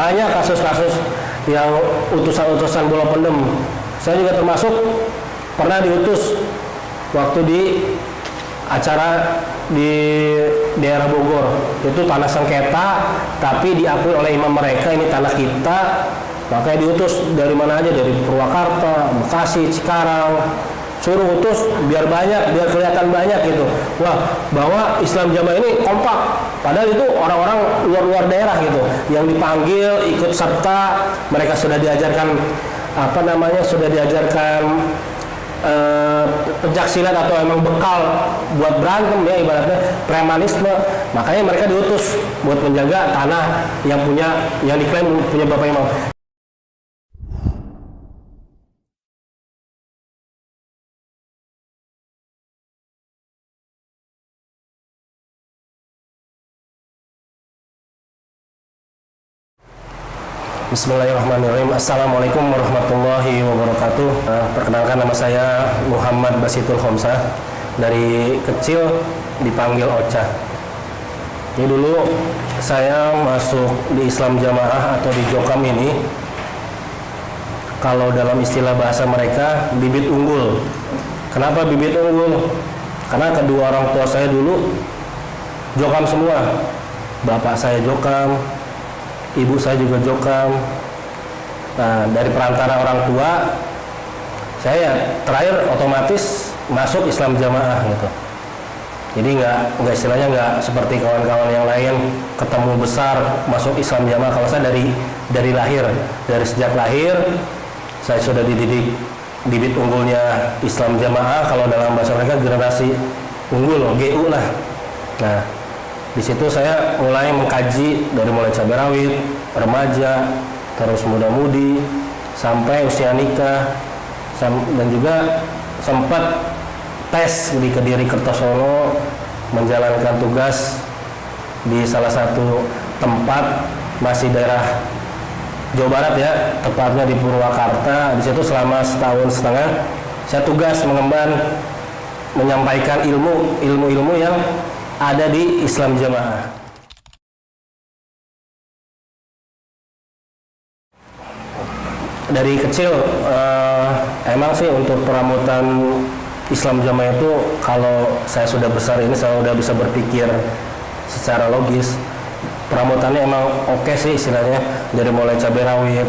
Banyak kasus-kasus yang utusan-utusan bola pendem. Saya juga termasuk pernah diutus waktu di acara di daerah Bogor. Itu tanah sengketa, tapi diakui oleh imam mereka ini tanah kita. Makanya diutus dari mana aja, dari Purwakarta, Bekasi, Cikarang. Suruh utus biar banyak, biar kelihatan banyak gitu. Wah, bahwa Islam Jamaah ini kompak. Padahal itu orang-orang luar-luar daerah gitu yang dipanggil ikut serta. Mereka sudah diajarkan sudah diajarkan pencaksilat atau emang bekal buat berantem ya, ibaratnya premanisme. Makanya mereka diutus buat menjaga tanah yang diklaim punya Bapak Imam. Bismillahirrahmanirrahim. Assalamualaikum warahmatullahi wabarakatuh. Perkenalkan, nama saya Muhammad Basitul Khomsah. Dari kecil dipanggil Ocha. Jadi dulu saya masuk di Islam Jamaah atau di Jokam ini, kalau dalam istilah bahasa mereka, bibit unggul. Kenapa bibit unggul? Karena kedua orang tua saya dulu Jokam semua. Bapak saya Jokam, ibu saya juga Jokam. Nah, dari perantara orang tua saya terakhir otomatis masuk Islam Jamaah gitu. Jadi nggak istilahnya nggak seperti kawan-kawan yang lain ketemu besar masuk Islam Jamaah. Kalau saya dari lahir, dari sejak lahir saya sudah dididik bibit unggulnya Islam Jamaah. Kalau dalam bahasa mereka generasi unggul, GU lah. Nah, di situ saya mulai mengkaji dari mulai cabai rawit, remaja, terus muda-mudi, sampai usia nikah, dan juga sempat tes di Kediri Kertosono, menjalankan tugas di salah satu tempat masih daerah Jawa Barat ya, tepatnya di Purwakarta. Di situ selama setahun setengah saya tugas mengemban, menyampaikan ilmu-ilmu yang ada di Islam Jamaah. Dari kecil emang sih untuk peramutan Islam Jamaah itu, kalau saya sudah besar ini saya sudah bisa berpikir secara logis. Peramutannya emang oke sih istilahnya, dari mulai cabai rawit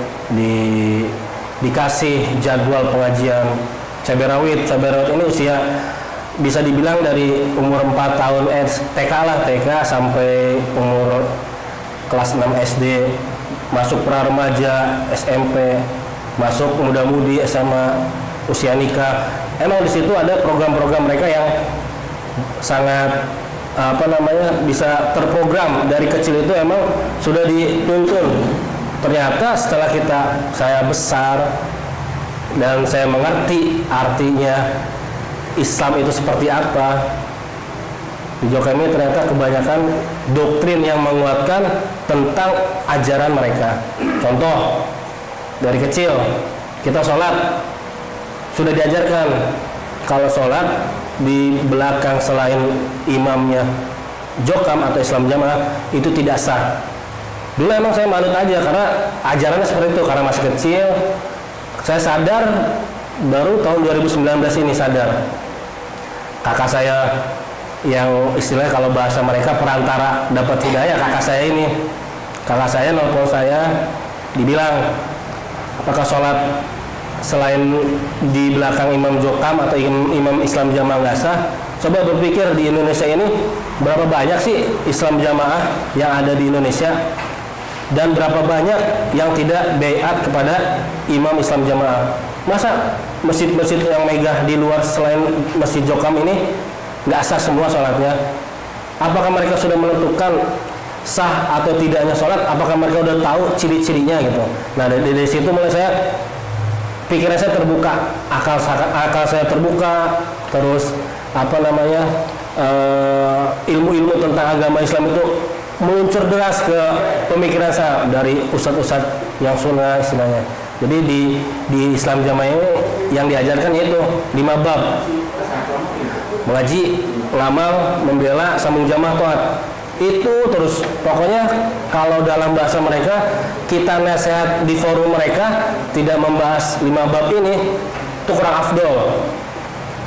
dikasih jadwal pengajian cabai rawit ini usia bisa dibilang dari umur 4 tahun TK sampai umur kelas 6 SD, masuk pra remaja, SMP, masuk muda-mudi, SMA, usia nikah. Emang di situ ada program-program mereka yang sangat bisa terprogram dari kecil. Itu emang sudah dituntun. Ternyata setelah saya besar dan saya mengerti artinya Islam itu seperti apa, di Jokam ini ternyata kebanyakan doktrin yang menguatkan tentang ajaran mereka. Contoh, dari kecil kita sholat sudah diajarkan kalau sholat di belakang selain imamnya Jokam atau Islam Jamaah itu tidak sah. Dulu emang saya manut aja karena ajarannya seperti itu, karena masih kecil. Saya sadar baru tahun 2019 ini sadar. Kakak saya yang istilahnya kalau bahasa mereka perantara dapat hidayah, kakak saya nelpon saya, dibilang, apakah sholat selain di belakang imam Jokam atau imam Islam Jamaah nggak sah? Coba berpikir, di Indonesia ini berapa banyak sih Islam Jamaah yang ada di Indonesia, dan berapa banyak yang tidak baiat kepada imam Islam Jamaah? Masa masjid-masjid yang megah di luar selain Masjid Jokam ini nggak sah semua sholatnya? Apakah mereka sudah menentukan sah atau tidaknya sholat? Apakah mereka udah tahu ciri-cirinya gitu? Nah, dari situ mulai pikiran saya terbuka, akal saya terbuka, terus ilmu-ilmu tentang agama Islam itu meluncur deras ke pemikiran saya dari ustadz-ustadz yang sunnah istilahnya. Jadi di Islam Jamaah ini yang diajarkan yaitu 5 bab: mengaji, ngamal, membela, sambung jamaah, taat. itu terus. Pokoknya kalau dalam bahasa mereka, kita nasihat di forum mereka tidak membahas 5 bab ini, itu kurang afdol.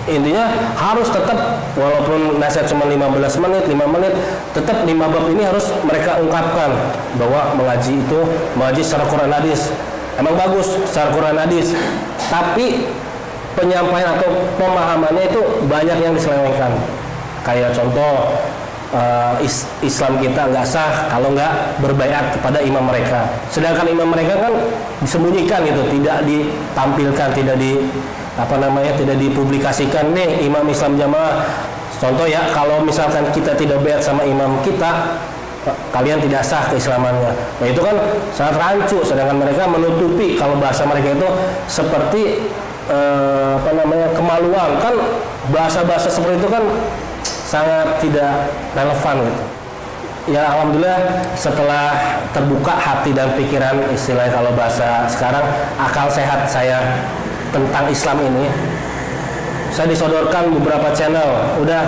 Intinya harus tetap, walaupun nasihat cuma 15 menit, 5 menit, tetap 5 bab ini harus mereka ungkapkan bahwa mengaji secara Quran hadis. Emang bagus secara Quran hadis, tapi penyampaian atau pemahamannya itu banyak yang diselewengkan. Kayak contoh, Islam kita nggak sah kalau nggak berbaiat kepada imam mereka. Sedangkan imam mereka kan disembunyikan gitu, tidak ditampilkan, tidak dipublikasikan nih imam Islam jamaah. Contoh ya, kalau misalkan kita tidak baiat sama imam kita, kalian tidak sah keislamannya. Nah itu kan sangat rancu. Sedangkan mereka menutupi, kalau bahasa mereka itu seperti kemaluan. Kan bahasa-bahasa seperti itu kan sangat tidak relevan gitu. Ya alhamdulillah setelah terbuka hati dan pikiran, istilahnya kalau bahasa sekarang akal sehat saya tentang Islam ini, saya disodorkan beberapa channel. Udah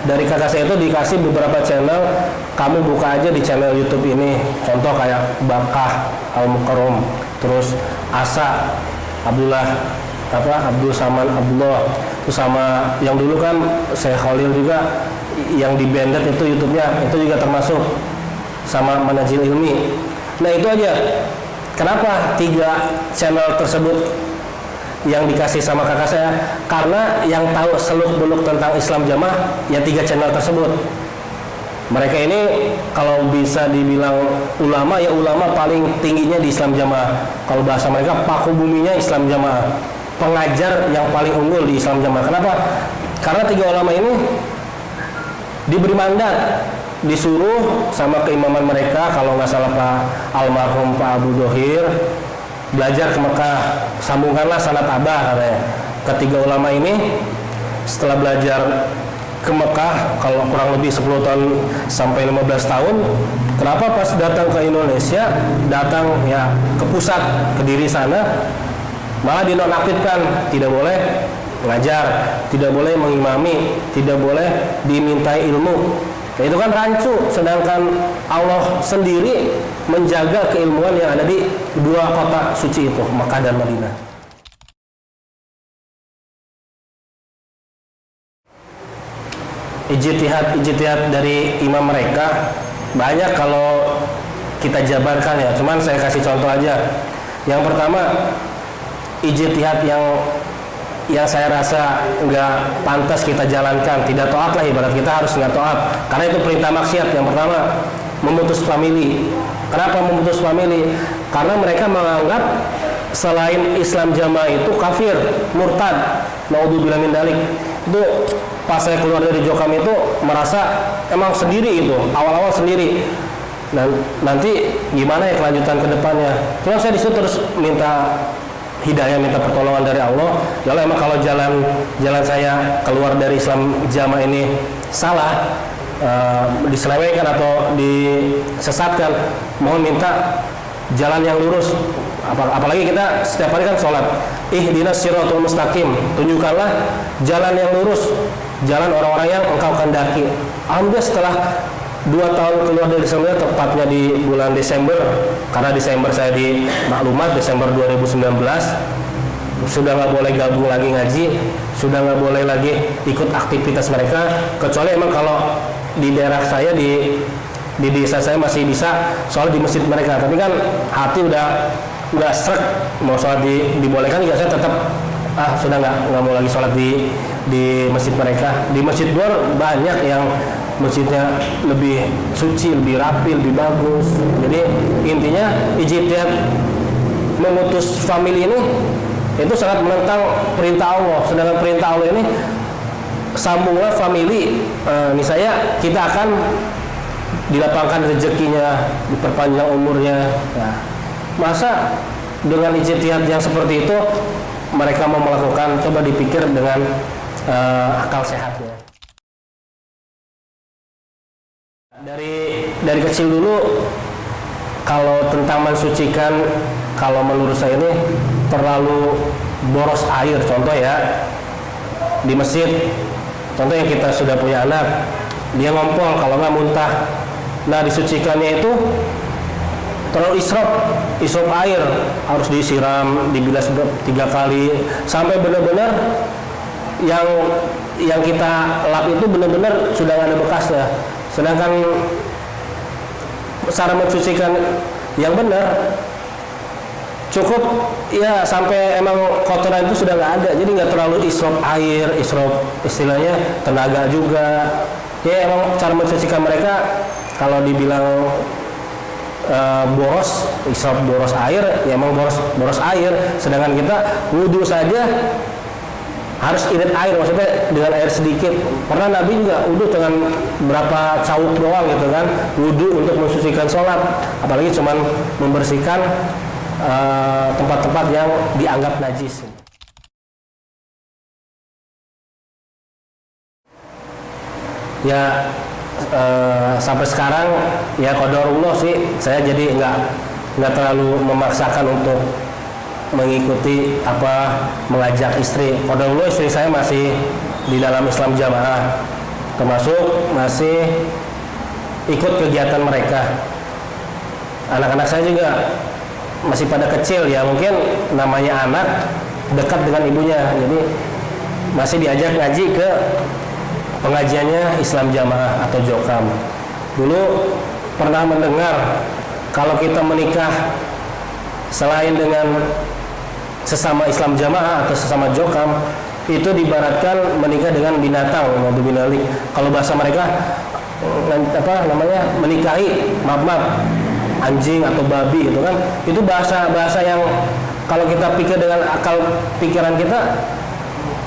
dari kakak saya itu dikasih beberapa channel, kamu buka aja di channel YouTube ini. Contoh kayak Bakah Al-Mukarram, terus Asa Abdul Saman Abdullah, terus sama yang dulu kan Syekh Khalil juga yang di Bandit itu YouTube-nya, itu juga termasuk, sama Manajil Ilmi. Nah itu aja. Kenapa 3 channel tersebut yang dikasih sama kakak saya? Karena yang tahu seluk-beluk tentang Islam jamaah ya 3 channel tersebut. Mereka ini kalau bisa dibilang ulama, ya ulama paling tingginya di Islam jamaah. Kalau bahasa mereka paku buminya Islam jamaah, pengajar yang paling unggul di Islam jamaah. Kenapa? Karena 3 ulama ini diberi mandat, disuruh sama keimaman mereka, kalau nggak salah Pak almarhum Pak Abu Dohir, belajar ke Mekah, sambungkanlah sanad Abah katanya. Ketiga ulama ini setelah belajar ke Mekah, kalau kurang lebih 10 tahun sampai 15 tahun, kenapa pas datang ke Indonesia, datang ya ke pusat Kediri sana, malah dinonaktifkan, tidak boleh mengajar, tidak boleh mengimami, tidak boleh dimintai ilmu. Nah, itu kan rancu. Sedangkan Allah sendiri menjaga keilmuan yang ada di 2 kota suci itu, Makkah dan Madinah. Ijtihad dari imam mereka banyak kalau kita jabarkan ya. Cuman saya kasih contoh aja. Yang pertama, ijtihad yang saya rasa nggak pantas kita jalankan, tidak taat lah, ibarat kita harus nggak taat karena itu perintah maksiat. Yang pertama, memutus famili. Kenapa memutus famili? Karena mereka menganggap selain Islam jamaah itu kafir, murtad, naudzubillah min dzalik. Itu pas saya keluar dari Jokam itu merasa emang sendiri, itu awal-awal sendiri. Dan nanti gimana ya kelanjutan ke depannya. Cuma saya disitu terus minta hidayah, minta pertolongan dari Allah. Ya Allah, emang kalau jalan saya keluar dari Islam jamaah ini salah, diselewengkan atau disesatkan, mohon minta jalan yang lurus. Apalagi kita setiap hari kan sholat, ihdinas siratal mustaqim, tunjukkanlah jalan yang lurus, jalan orang-orang yang engkau kehendaki. Alhamdulillah setelah 2 tahun keluar dari Islam, tepatnya di bulan Desember, karena Desember saya di maklumat, Desember 2019, sudah nggak boleh gabung lagi ngaji, sudah nggak boleh lagi ikut aktivitas mereka, kecuali emang kalau di daerah saya, di desa saya masih bisa sholat di masjid mereka. Tapi kan hati udah srek, mau sholat dibolehkan juga saya tetap sudah nggak mau lagi sholat di masjid mereka. Di masjid luar banyak yang masjidnya lebih suci, lebih rapi, lebih bagus. Jadi intinya ijtihad memutus famili ini itu sangat menentang perintah Allah. Sedangkan perintah Allah ini sambunglah famili, misalnya kita akan dilapangkan rezekinya, diperpanjang umurnya. Nah, masa dengan ijtihad yang seperti itu mereka mau melakukan? Coba dipikir dengan akal sehatnya. Dari kecil dulu, kalau tentang mensucikan, kalau menurut saya ini terlalu boros air. Contoh ya, di masjid, contoh yang kita sudah punya anak, dia ngompol, kalau nggak muntah, Nah, disucikannya itu terlalu israf air, harus disiram, dibilas 3 kali sampai benar-benar yang kita lap itu benar-benar sudah nggak ada bekasnya. Sedangkan cara mensucikan yang benar cukup ya sampai emang kotoran itu sudah nggak ada, jadi nggak terlalu israf air, israf istilahnya tenaga juga. Ya emang cara mensucikan mereka kalau dibilang boros, israf boros air, ya emang boros air. Sedangkan kita wudhu saja harus irit air, maksudnya dengan air sedikit. Pernah Nabi juga wudhu dengan berapa cawuk doang gitu kan, wudhu untuk mensucikan sholat, apalagi cuman membersihkan tempat-tempat yang dianggap najis. Ya sampai sekarang ya qadarullah sih, saya jadi nggak terlalu memaksakan untuk mengikuti mengajak istri. Qadarullah istri saya masih di dalam Islam Jamaah, termasuk masih ikut kegiatan mereka. Anak-anak saya juga masih pada kecil ya, mungkin namanya anak dekat dengan ibunya, jadi masih diajak ngaji ke pengajiannya Islam Jamaah atau Jokam. Dulu pernah mendengar kalau kita menikah selain dengan sesama Islam Jamaah atau sesama Jokam, itu diibaratkan menikah dengan binatang. Kalau bahasa mereka menikahi anjing atau babi gitu kan. Itu bahasa yang kalau kita pikir dengan akal pikiran kita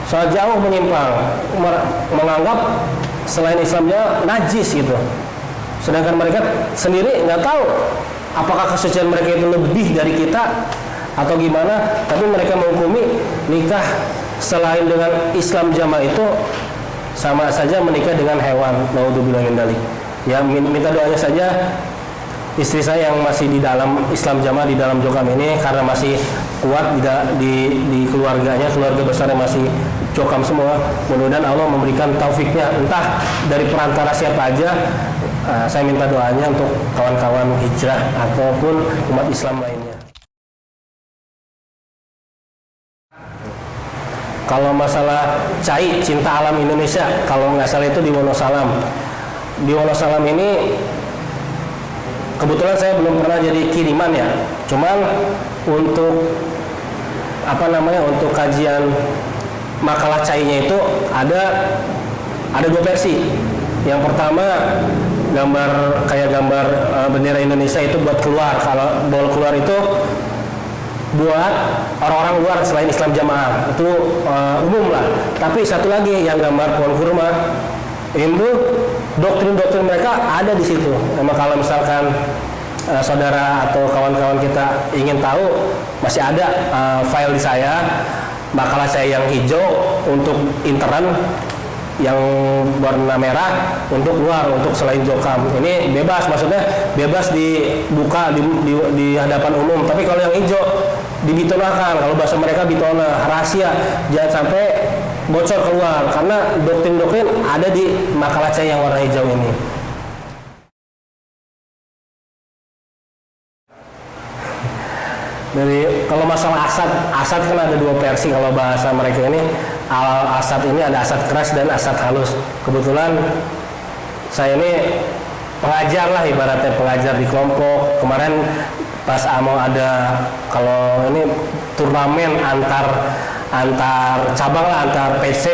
sangat jauh menyimpang, menganggap selain Islamnya najis gitu. Sedangkan mereka sendiri nggak tahu apakah kesucian mereka itu lebih dari kita atau gimana, tapi mereka menghukumi nikah selain dengan Islam Jamaah itu sama saja menikah dengan hewan. Naudzubillah min dzalik. Ya minta doanya saja istri saya yang masih di dalam Islam Jamaah, di dalam Jokam ini, karena masih kuat di keluarganya, keluarga besarnya masih Jokam semua. Mudah-mudahan Allah memberikan taufiknya, entah dari perantara siapa aja. Saya minta doanya untuk kawan-kawan hijrah ataupun umat Islam lainnya. Kalau masalah CAI, Cinta Alam Indonesia, kalau nggak salah itu di Wonosalam. Di Wonosalam ini kebetulan saya belum pernah jadi kiriman ya. Cuman untuk untuk kajian makalah CAI-nya itu ada 2 versi. Yang pertama kayak gambar bendera Indonesia itu buat keluar. Kalau bol keluar itu buat orang-orang luar selain Islam Jamaah, itu umum lah. Tapi satu lagi yang gambar pohon kurma, itu doktrin-doktrin mereka ada di situ. Kalau misalkan saudara atau kawan-kawan kita ingin tahu, masih ada file di saya, makalah saya yang hijau untuk intern, yang warna merah untuk luar, untuk selain Jokam. Ini bebas, maksudnya bebas dibuka di hadapan umum. Tapi kalau yang hijau dibitonakan, kalau bahasa mereka bitona, rahasia, jangan sampai bocor keluar, karena doktrin-doktrin ada di makalah saya yang warna hijau ini. Jadi kalau masalah asad kan ada 2 versi kalau bahasa mereka ini. Asad ini ada asad keras dan asad halus. Kebetulan saya ini pengajar lah, ibaratnya pengajar di kelompok. Kemarin pas mau ada kalau ini turnamen antar cabang lah, antar PC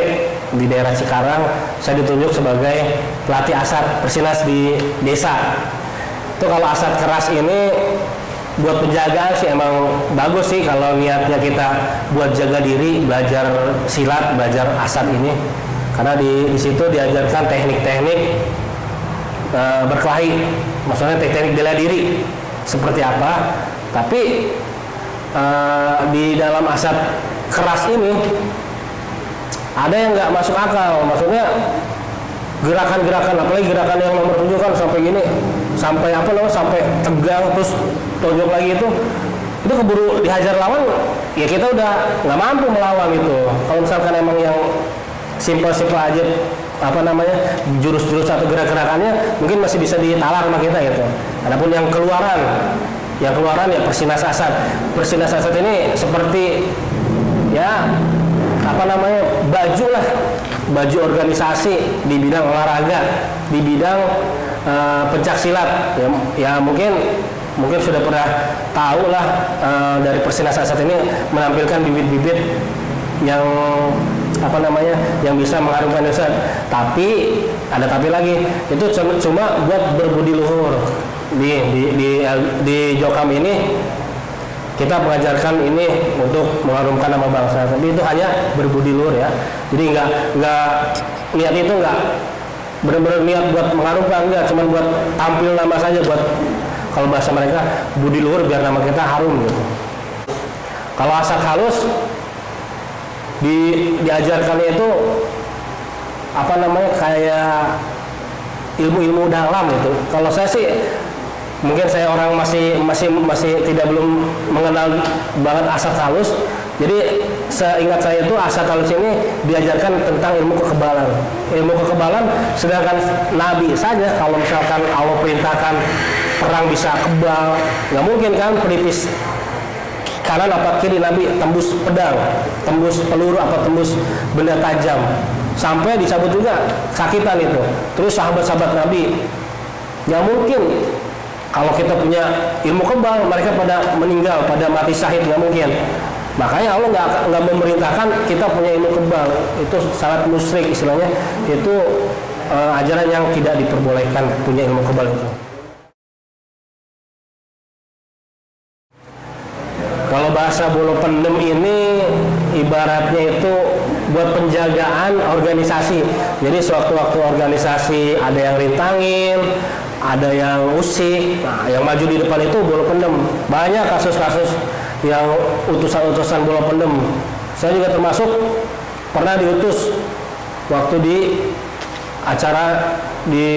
di daerah Cikarang, saya ditunjuk sebagai pelatih asad Persinas di desa. Itu kalau asad keras ini buat penjagaan sih emang bagus sih, kalau niatnya kita buat jaga diri, belajar silat, belajar asad ini, karena di situ diajarkan teknik-teknik berkelahi, maksudnya teknik bela diri seperti apa. Tapi di dalam asad keras ini ada yang nggak masuk akal, maksudnya gerakan-gerakan, apalagi gerakan yang nomor 7 kan sampai gini, sampai sampai tegang terus tonjok lagi, itu keburu dihajar lawan, ya kita udah nggak mampu melawan itu. Kalau misalkan emang yang simpel aja apa namanya jurus-jurus atau gerak-gerakannya mungkin masih bisa ditalar sama kita gitu. Adapun yang keluaran ya Persinas Asad. Persinas Asad ini seperti ya apa namanya baju organisasi di bidang olahraga, di bidang pencak silat ya mungkin sudah pernah tahu lah dari Persinas Asad ini menampilkan bibit-bibit yang apa namanya yang bisa mengharumkan Indonesia. Tapi ada tapi lagi, itu cuma buat berbudi luhur. Di Jokam ini kita mengajarkan ini untuk mengharumkan nama bangsa, tapi itu hanya berbudi luhur ya. Jadi nggak niat itu nggak benar-benar niat buat mengharumkan, enggak, cuma buat tampil nama saja, buat kalau bahasa mereka budi luhur biar nama kita harum gitu. Kalau asal halus diajarkannya itu apa namanya kayak ilmu-ilmu dalam itu. Kalau saya sih mungkin saya orang masih belum mengenal banget asal halus. Jadi seingat saya itu asal halus ini diajarkan tentang ilmu kekebalan. Ilmu kekebalan, sedangkan Nabi saja kalau misalkan Allah perintahkan perang bisa kebal, nggak mungkin kan pelipis kanan apa kiri Nabi tembus pedang, tembus peluru apa tembus benda tajam, sampai dicabut juga sakitan itu. Terus sahabat-sahabat Nabi nggak mungkin kalau kita punya ilmu kebal mereka pada meninggal, pada mati syahid, nggak mungkin. Makanya Allah nggak memerintahkan kita punya ilmu kebal, itu sangat musyrik istilahnya, itu ajaran yang tidak diperbolehkan punya ilmu kebal itu. Kalau bahasa bolo pendem ini ibaratnya itu buat penjagaan organisasi. Jadi sewaktu-waktu organisasi ada yang rintangin, ada yang usik, nah yang maju di depan itu bolo pendem. Banyak kasus-kasus yang utusan-utusan bolo pendem. Saya juga termasuk pernah diutus waktu di acara di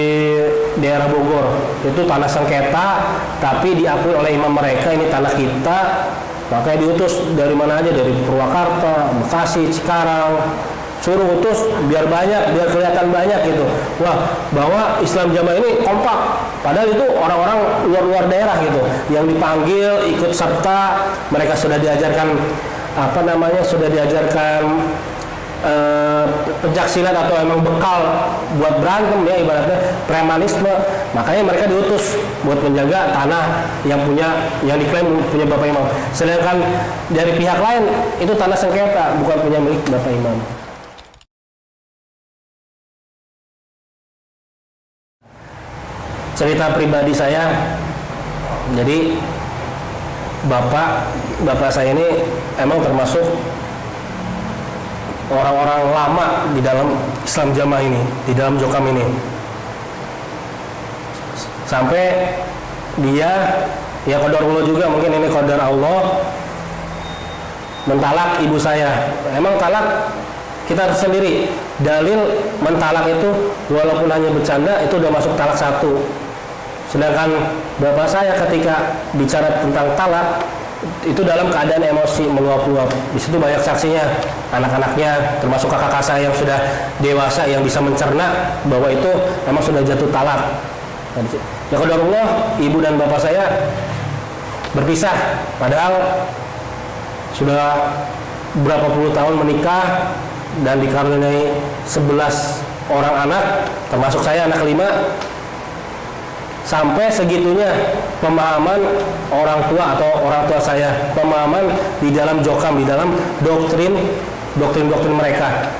daerah Bogor. Itu tanah sengketa, tapi diakui oleh imam mereka ini tanah kita. Makanya diutus dari mana aja, dari Purwakarta, Bekasi, Cikarang, suruh utus biar banyak, biar kelihatan banyak gitu. Wah, bahwa Islam Jamaah ini kompak. Padahal itu orang-orang luar daerah gitu, yang dipanggil ikut serta. Mereka sudah diajarkan apa namanya, sudah diajarkan pencak silat atau emang bekal buat berantem ya, ibaratnya premanisme. Makanya mereka diutus buat menjaga tanah yang diklaim punya Bapak Imam. Sedangkan dari pihak lain itu tanah sengketa, bukan punya milik Bapak Imam. Cerita pribadi saya, jadi bapak saya ini emang termasuk orang-orang lama di dalam Islam Jamaah ini, di dalam Jokam ini. Sampai dia, ya qadarullah juga, mungkin ini qadar Allah, mentalak ibu saya. Emang talak kita harus sendiri. Dalil mentalak itu walaupun hanya bercanda itu udah masuk talak 1. Sedangkan bapak saya ketika bicara tentang talak itu dalam keadaan emosi meluap-luap. Di situ banyak saksinya, anak-anaknya, termasuk kakak saya yang sudah dewasa yang bisa mencerna bahwa itu memang sudah jatuh talak. Ya qadarullah, ibu dan bapak saya berpisah, padahal sudah berapa puluh tahun menikah dan dikaruniai 11 orang anak, termasuk saya anak kelima. Sampai segitunya pemahaman orang tua atau orang tua saya, pemahaman di dalam Jokam, di dalam doktrin mereka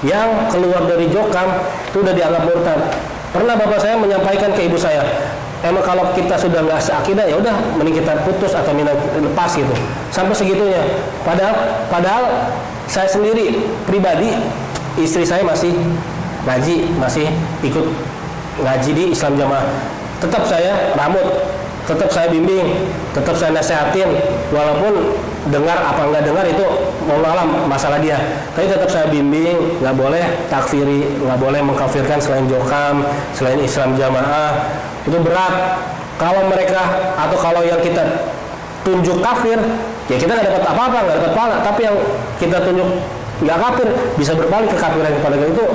yang keluar dari Jokam itu udah dianggap murtad. Pernah bapak saya menyampaikan ke ibu saya, emang kalau kita sudah nggak seakidah ya udah mending kita putus atau lepas gitu. Sampai segitunya. Padahal saya sendiri pribadi, istri saya masih ngaji, masih ikut ngaji di Islam Jamaah. Tetap saya rambut, tetap saya bimbing, tetap saya nasihatin, walaupun dengar apa nggak dengar itu mau alam masalah dia. Tapi tetap saya bimbing, nggak boleh takfiri, nggak boleh mengkafirkan selain Jokam, selain Islam Jamaah. Itu berat. Kalau mereka atau kalau yang kita tunjuk kafir, ya kita nggak dapat apa-apa, nggak dapat pahala. Tapi yang kita tunjuk nggak kafir bisa berpaling ke kafiran kepada itu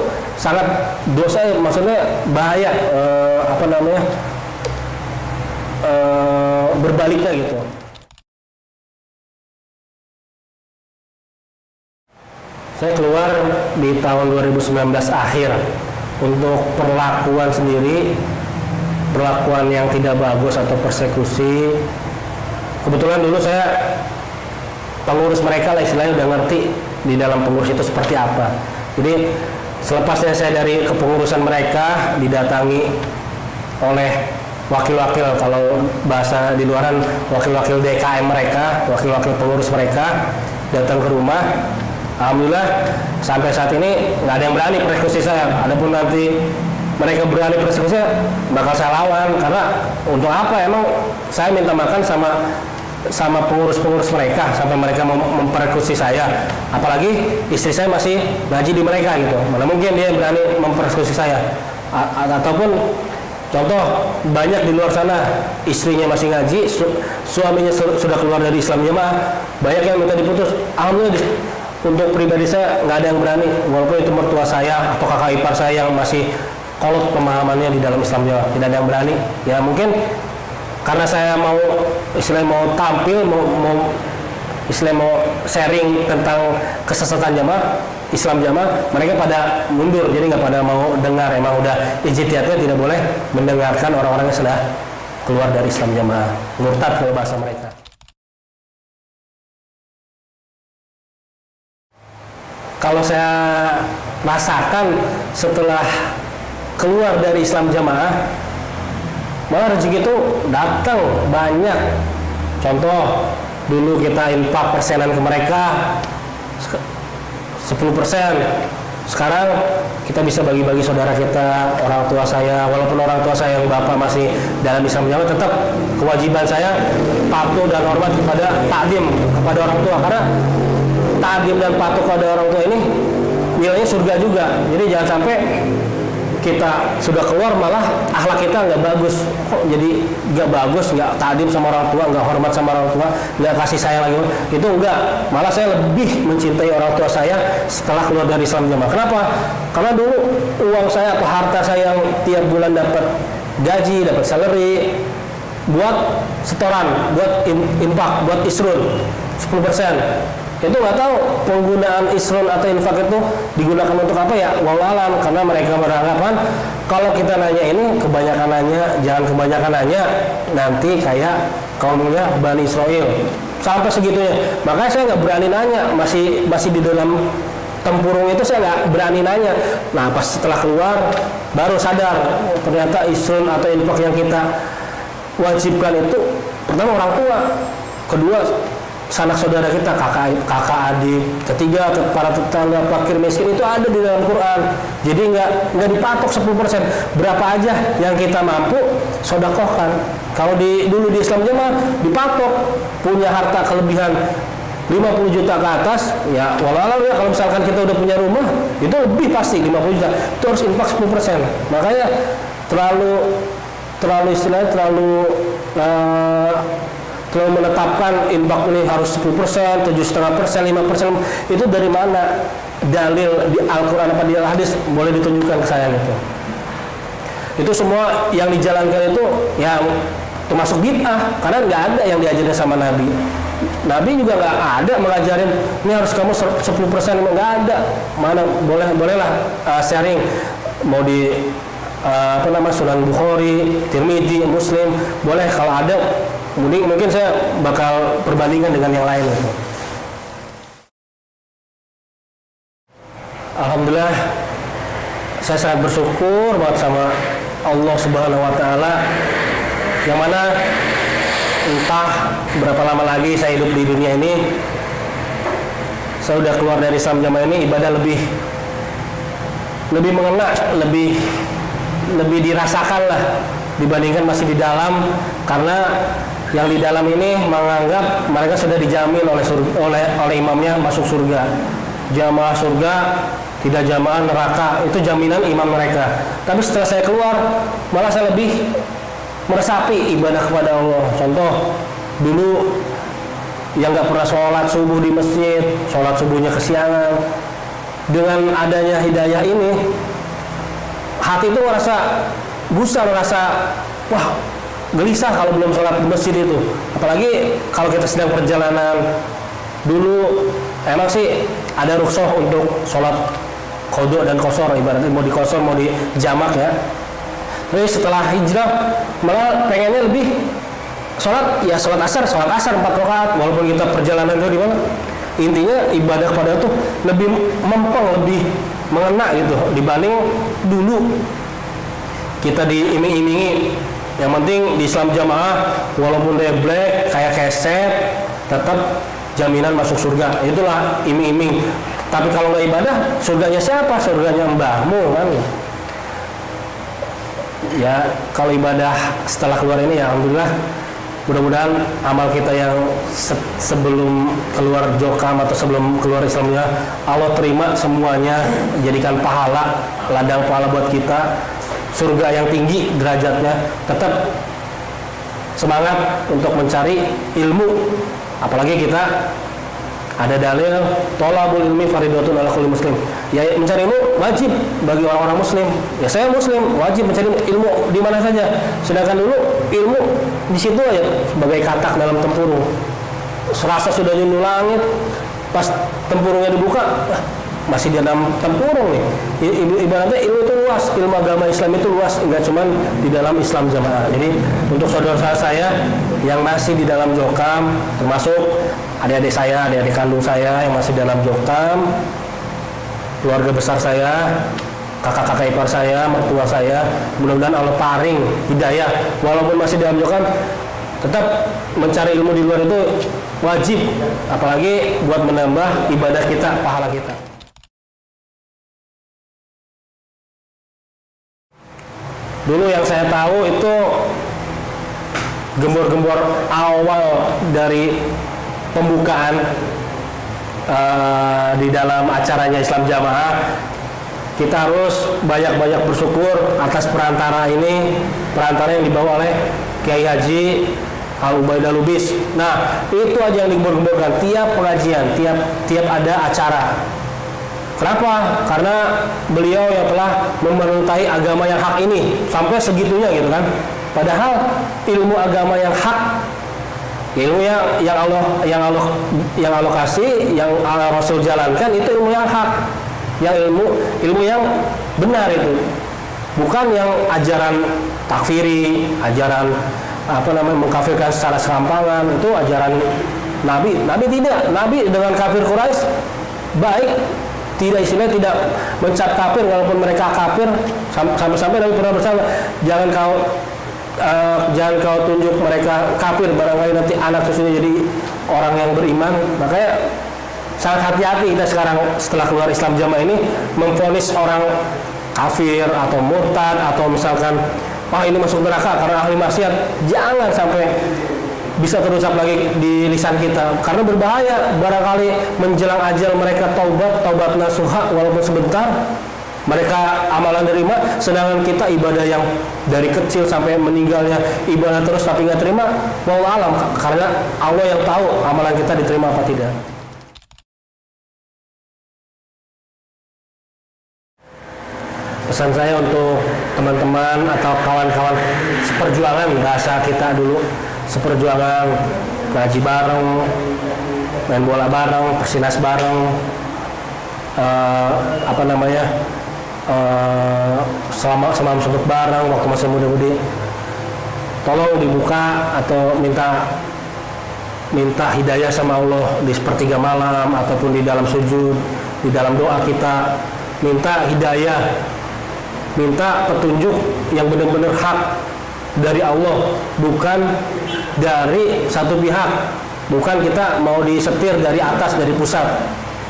sangat dosa, maksudnya bahaya, berbaliknya gitu. Saya keluar di tahun 2019 akhir. Untuk perlakuan sendiri, perlakuan yang tidak bagus atau persekusi, kebetulan dulu saya pengurus mereka lah istilahnya udah ngerti di dalam pengurus itu seperti apa. Jadi selepasnya saya dari kepengurusan mereka didatangi oleh wakil-wakil, kalau bahasa di luaran wakil-wakil DKM mereka, wakil-wakil pengurus mereka datang ke rumah. Alhamdulillah sampai saat ini nggak ada yang berani persekusi saya. Adapun nanti mereka berani persekusi bakal saya lawan, karena untuk apa emang saya minta makan sama pengurus-pengurus mereka sampai mereka mempersekusi saya. Apalagi istri saya masih ngaji di mereka gitu, mana mungkin dia berani mempersekusi saya. Ataupun contoh banyak di luar sana istrinya masih ngaji, suaminya sudah keluar dari Islam Jamaah, banyak yang minta diputus. Alhamdulillah untuk pribadi saya nggak ada yang berani, walaupun itu mertua saya atau kakak ipar saya yang masih kolot pemahamannya di dalam Islam Jamaah, tidak ada yang berani. Ya mungkin karena saya mau tampil, mau sharing tentang kesesatan jamaah Islam Jamaah, mereka pada mundur, jadi nggak pada mau dengar. Emang udah ijtihadnya tidak boleh mendengarkan orang-orang yang sudah keluar dari Islam Jamaah, murtad kalau bahasa mereka. Kalau saya rasakan setelah keluar dari Islam Jamaah, malah rezeki itu datang banyak. Contoh, dulu kita infak persenan ke mereka 10%. Sekarang kita bisa bagi-bagi saudara kita, orang tua saya. Walaupun orang tua saya yang bapak masih dalam Islam Jamaah, tetap kewajiban saya patuh dan hormat kepada takdim kepada orang tua, karena takdim dan patuh kepada orang tua ini nilainya surga juga. Jadi jangan sampai kita sudah keluar malah akhlak kita nggak bagus. Kok jadi nggak bagus, nggak takdim sama orang tua, nggak hormat sama orang tua, nggak kasih sayang lagi, itu enggak. Malah saya lebih mencintai orang tua saya setelah keluar dari Islam Jamaah. Kenapa? Karena dulu uang saya atau harta saya yang tiap bulan dapat gaji, dapat salary, buat setoran, buat infak, buat isrun 10%. Itu nggak tahu penggunaan isrun atau infak itu digunakan untuk apa ya, wallahu alam. Karena mereka beranggapan kalau kita nanya ini kebanyakan nanya, jangan kebanyakan nanya, nanti kayak kaumnya Bani Israel sampai segitunya. Makanya saya nggak berani nanya, masih di dalam tempurung itu saya nggak berani nanya. Nah pas setelah keluar baru sadar, ternyata isrun atau infak yang kita wajibkan itu pertama orang tua, kedua sanak saudara kita, kakak adik, ketiga para tetangga, fakir miskin, itu ada di dalam Quran. Jadi nggak dipatok 10%, berapa aja yang kita mampu sodakohkan. Kalau dulu di Islam Jamaah dipatok, punya harta kelebihan 50 juta ke atas, ya walau ya kalau misalkan kita udah punya rumah, itu lebih pasti 50 juta, itu harus infak 10%. Makanya terlalu istilahnya terlalu menetapkan infak ini harus 10%, 7,5%, 5%, itu dari mana dalil di Al-Quran apa di Al-Hadis, boleh ditunjukkan ke saya gitu. Itu semua yang dijalankan itu yang termasuk bid'ah, karena nggak ada yang diajarin sama Nabi. Nabi juga nggak ada mengajarin ini harus kamu 10%, nggak ada. Mana bolehlah sharing, mau di Sunan Bukhari, Tirmidzi, Muslim, boleh. Kalau ada mungkin saya bakal perbandingkan dengan yang lain gitu. Alhamdulillah saya sangat bersyukur banget sama Allah Subhanahu wa taala, yang mana entah berapa lama lagi saya hidup di dunia ini, saya udah keluar dari Islam Jamaah ini, ibadah lebih mengena, lebih dirasakan lah dibandingkan masih di dalam, karena yang di dalam ini menganggap mereka sudah dijamin oleh imamnya masuk surga, jamaah surga, tidak jamaah neraka, itu jaminan imam mereka. Tapi setelah saya keluar, malah saya lebih meresapi ibadah kepada Allah. Contoh, dulu yang nggak pernah sholat subuh di masjid, sholat subuhnya kesiangan, dengan adanya hidayah ini, hati itu merasa gusar, merasa wah gelisah kalau belum sholat di masjid itu. Apalagi kalau kita sedang perjalanan. Dulu emang sih ada rukhsah untuk sholat qadha dan qashar, ibaratnya mau di qashar mau di jamak ya. Tapi setelah hijrah malah pengennya lebih sholat asar 4 rakaat, walaupun kita perjalanan itu di mana. Intinya ibadah pada tuh lebih mempeng, lebih mengena gitu dibanding dulu kita diiming-imingi. Yang penting di Islam jamaah walaupun dia black kayak keset tetap jaminan masuk surga. Itulah iming-iming. Tapi kalau nggak ibadah, surganya siapa? Surganya mbahmu kan. Ya kalau ibadah setelah keluar ini ya alhamdulillah, mudah-mudahan amal kita yang sebelum keluar jokam atau sebelum keluar Islamnya Allah terima semuanya, jadikan pahala, ladang pahala buat kita, surga yang tinggi derajatnya. Tetap semangat untuk mencari ilmu, apalagi kita ada dalil thalabul ilmi fardhatun ala kulli muslim. Ya mencari ilmu wajib bagi orang-orang muslim. Ya saya muslim wajib mencari ilmu di mana saja. Sedangkan dulu ilmu di situ aja sebagai katak dalam tempurung. Serasa sudah nyunduh langit, pas tempurungnya dibuka masih di dalam tempurung nih. Ibaratnya ilmu itu luas, ilmu agama Islam itu luas, enggak cuma di dalam Islam jamaah. Jadi untuk saudara saya yang masih di dalam jokam, termasuk adik-adik saya, adik-adik kandung saya yang masih dalam jokam, keluarga besar saya, kakak-kakak ipar saya, mertua saya, mudah-mudahan Allah paring hidayah. Walaupun masih dalam jokam, tetap mencari ilmu di luar itu wajib, apalagi buat menambah ibadah kita, pahala kita. Dulu yang saya tahu itu gembor-gembor awal dari pembukaan di dalam acaranya Islam Jamaah, kita harus banyak-banyak bersyukur atas perantara yang dibawa oleh Kiai Haji Al-Ubaidah Lubis. Nah, itu aja yang digembor-gemborkan tiap pengajian, tiap ada acara. Kenapa? Karena beliau yang telah memerintah agama yang hak ini sampai segitunya gitu kan. Padahal ilmu agama yang hak, ilmu yang Allah kasih, yang Rasul jalankan, itu ilmu yang hak, yang ilmu yang benar itu, bukan yang ajaran takfiri, ajaran mengkafirkan secara serampangan. Itu ajaran Nabi tidak. Nabi dengan kafir Quraisy baik, tidak mencap kafir walaupun mereka kafir. Sampai-sampai Nabi pernah bersabda, jangan kau tunjuk mereka kafir, barangkali nanti anak cucunya jadi orang yang beriman. Makanya sangat hati-hati kita sekarang setelah keluar Islam Jamaah ini memvonis orang kafir atau murtad, atau misalkan ini masuk neraka karena ahli maksiat. Jangan sampai bisa terucap lagi di lisan kita, karena berbahaya. Barangkali menjelang ajal mereka taubat nasuha, walaupun sebentar mereka amalan terima, sedangkan kita ibadah yang dari kecil sampai meninggalnya ibadah terus tapi nggak terima, wallahu alam, karena Allah yang tahu amalan kita diterima apa tidak. Pesan saya untuk teman-teman atau kawan-kawan seperjuangan, bahasa kita dulu, seperjuangan, ngaji bareng, main bola bareng, persinas bareng, selama sudut bareng waktu masih muda-mudi. Tolong dibuka atau minta hidayah sama Allah di sepertiga malam ataupun di dalam sujud, di dalam doa kita minta hidayah, minta petunjuk yang benar-benar hak dari Allah, bukan dari satu pihak, bukan kita mau disetir dari atas, dari pusat.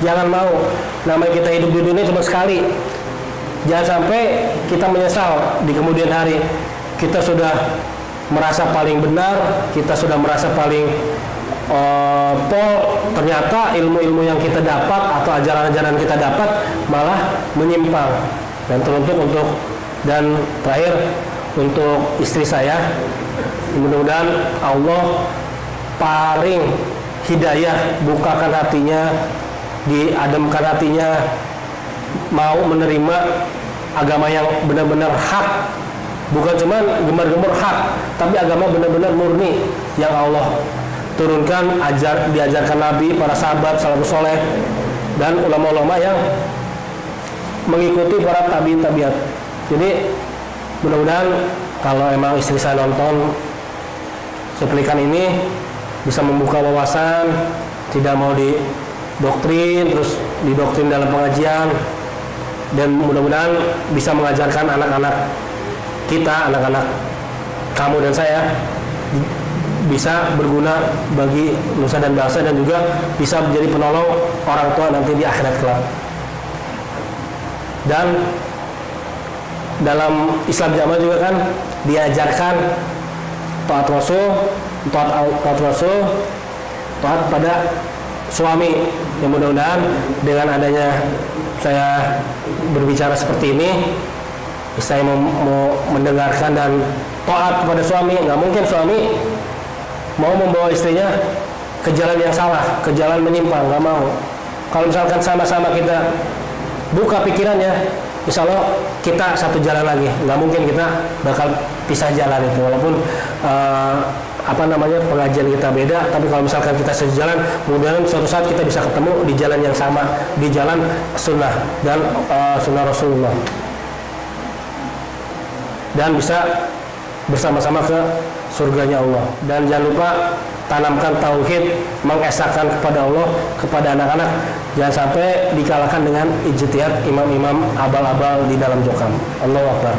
Jangan mau. Namanya kita hidup di dunia cuma sekali. Jangan sampai kita menyesal di kemudian hari. Kita sudah merasa paling benar, kita sudah merasa paling ternyata ilmu-ilmu yang kita dapat atau ajaran-ajaran kita dapat malah menyimpang. Dan terakhir untuk istri saya, mudah-mudahan Allah paring hidayah, bukakan hatinya, diademkan hatinya, mau menerima agama yang benar-benar hak, bukan cuma gemar-gemar hak, tapi agama benar-benar murni yang Allah turunkan, diajarkan Nabi, para sahabat, salafus soleh, dan ulama-ulama yang mengikuti para tabi'in. Jadi mudah-mudahan kalau emang istri saya nonton cuplikan ini bisa membuka wawasan, tidak mau didoktrin, terus didoktrin dalam pengajian, dan mudah-mudahan bisa mengajarkan anak-anak kita, anak-anak kamu dan saya, bisa berguna bagi nusa dan bangsa, dan juga bisa menjadi penolong orang tua nanti di akhirat kelak. Dan dalam Islam jamaah juga kan diajarkan taat Rasul, taat pada suami. Yang mudah-mudahan dengan adanya saya berbicara seperti ini, saya mau mendengarkan dan taat kepada suami. Nggak mungkin suami mau membawa istrinya ke jalan yang salah, ke jalan menyimpang, nggak mau. Kalau misalkan sama-sama kita buka pikirannya, insya Allah kita satu jalan lagi. Nggak mungkin kita bakal pisah jalan itu, walaupun pengajian kita beda, tapi kalau misalkan kita sejalan, mudah-mudahan suatu saat kita bisa ketemu di jalan yang sama, di jalan sunnah dan sunnah Rasulullah, dan bisa bersama-sama ke surganya Allah. Dan jangan lupa tanamkan tauhid, mengesahkan kepada Allah, kepada anak-anak, jangan sampai dikalahkan dengan ijtihad imam-imam abal-abal di dalam jokam. Allahu Akbar.